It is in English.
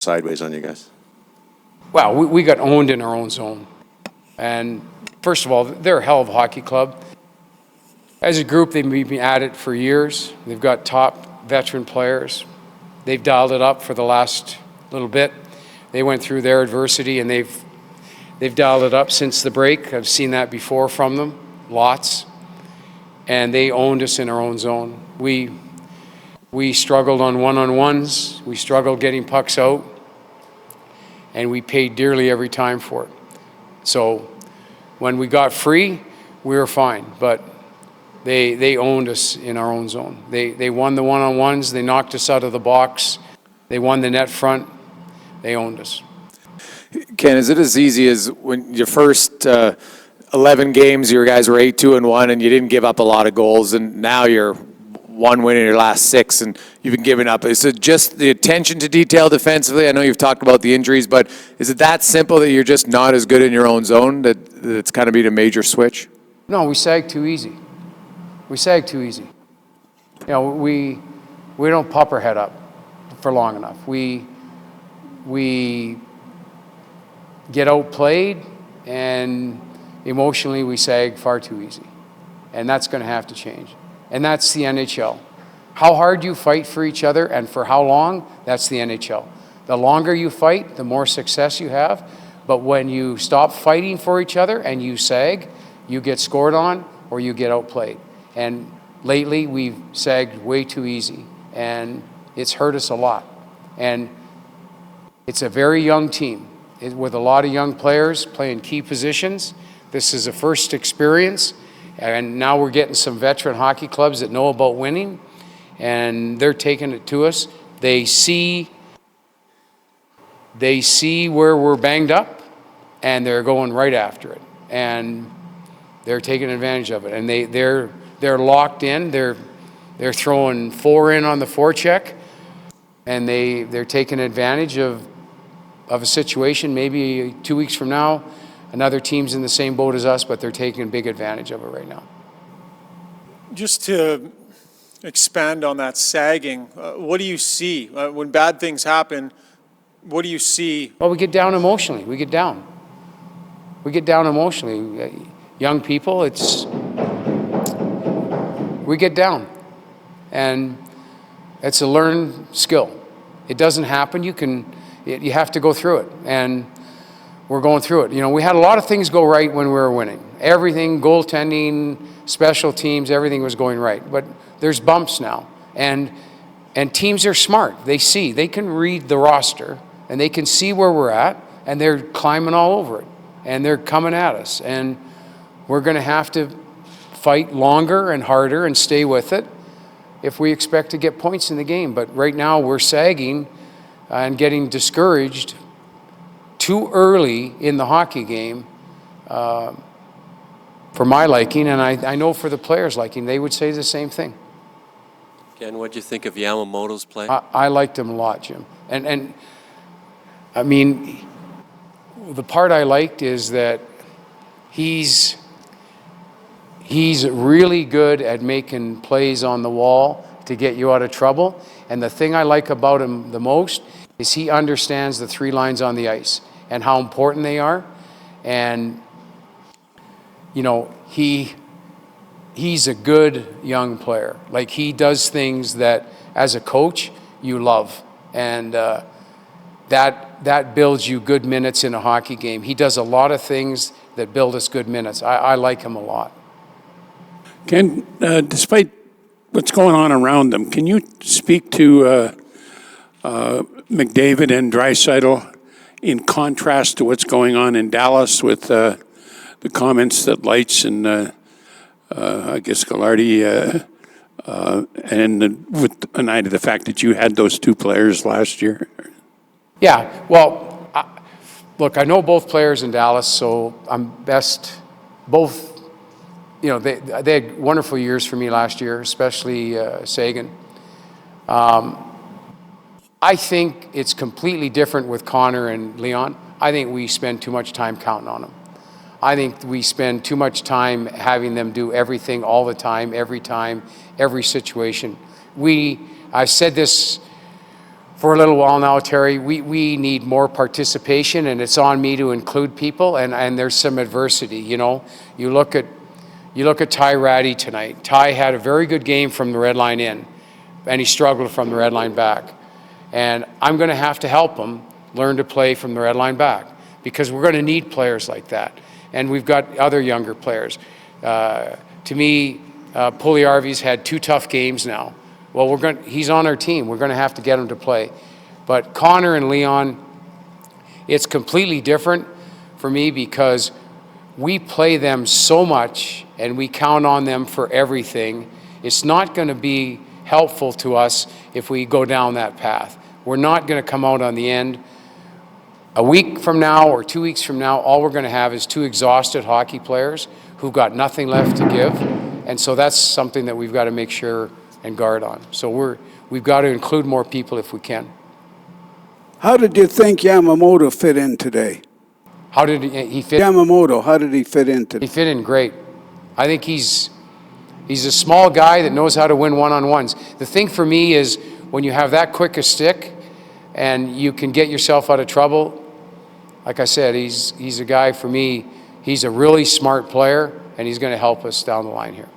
sideways on you guys? Well, we got owned in our own zone. And first of all, they're a hell of a hockey club. As a group, they've been at it for years. They've got top veteran players. They've dialed it up for the last little bit. They went through their adversity, and they've dialed it up since the break. I've seen that before from them, lots. And they owned us in our own zone. We struggled on one-on-ones. We struggled getting pucks out. And we paid dearly every time for it. So when we got free, we were fine. But they owned us in our own zone. They won the one-on-ones. They knocked us out of the box. They won the net front. They owned us. Ken, is it as easy as when your first 11 games, your guys were 8-2-1, and you didn't give up a lot of goals, and now you're 1 win in your last 6, and you've been giving up? Is it just the attention to detail defensively? I know you've talked about the injuries, but is it that simple that you're just not as good in your own zone that it's kind of been a major switch? No, we sag too easy. We sag too easy. You know, we don't pop our head up for long enough. We get outplayed, and emotionally we sag far too easy. And that's going to have to change. And that's the NHL. How hard you fight for each other and for how long, that's the NHL. The longer you fight, the more success you have. But when you stop fighting for each other and you sag, you get scored on or you get outplayed. And lately we've sagged way too easy, and it's hurt us a lot. And it's a very young team with a lot of young players playing key positions. This is a first experience, and now we're getting some veteran hockey clubs that know about winning, and they're taking it to us. They see where we're banged up, and they're going right after it, and they're taking advantage of it. And they're locked in. They're throwing 4 in on the forecheck, and they're taking advantage of a situation. Maybe 2 weeks from now, another team's in the same boat as us, but they're taking big advantage of it right now. Just to expand on that sagging, what do you see when bad things happen? What do you see? Well, we get down emotionally. We get down emotionally. Young people, we get down, and it's a learned skill. It doesn't happen. You have to go through it, and we're going through it. You know, we had a lot of things go right when we were winning. Everything, goaltending, special teams, everything was going right. But there's bumps now, and teams are smart. They can read the roster, and they can see where we're at, and they're climbing all over it, and they're coming at us, and we're going to have to fight longer and harder and stay with it if we expect to get points in the game. But right now we're sagging and getting discouraged too early in the hockey game for my liking, and I know for the players' liking, they would say the same thing. Ken, what do you think of Yamamoto's play? I liked him a lot, Jim. And I mean, the part I liked is that he's really good at making plays on the wall to get you out of trouble. And the thing I like about him the most is he understands the 3 lines on the ice and how important they are. And, you know, he's a good young player. Like, he does things that, as a coach, you love. And that builds you good minutes in a hockey game. He does a lot of things that build us good minutes. I like him a lot. Ken, despite what's going on around them, can you speak to McDavid and Draisaitl in contrast to what's going on in Dallas with the comments that Lights and I guess Gallardi and with an eye to the fact that you had those 2 players last year? Yeah, well, look, I know both players in Dallas, so I'm both. You know, they had wonderful years for me last year, especially Sagan. I think it's completely different with Connor and Leon. I think we spend too much time counting on them. I think we spend too much time having them do everything all the time, every situation. I've said this for a little while now, Terry, we need more participation, and it's on me to include people, and there's some adversity, you know. You look at Ty Ratty tonight. Ty had a very good game from the red line in, and he struggled from the red line back. And I'm going to have to help him learn to play from the red line back, because we're going to need players like that. And we've got other younger players. To me, Puliarvi's had 2 tough games now. Well, he's on our team. We're going to have to get him to play. But Connor and Leon, it's completely different for me, because we play them so much and we count on them for everything. It's not going to be helpful to us if we go down that path. We're not going to come out on the end. A week from now or 2 weeks from now, all we're going to have is 2 exhausted hockey players who've got nothing left to give. And so that's something that we've got to make sure and guard on. So we've got to include more people if we can. How did you think Yamamoto fit in today? How did he fit? Yamamoto, how did he fit in today? He fit in great. I think he's a small guy that knows how to win one-on-ones. The thing for me is when you have that quick a stick and you can get yourself out of trouble, like I said, he's a guy for me, he's a really smart player, and he's going to help us down the line here.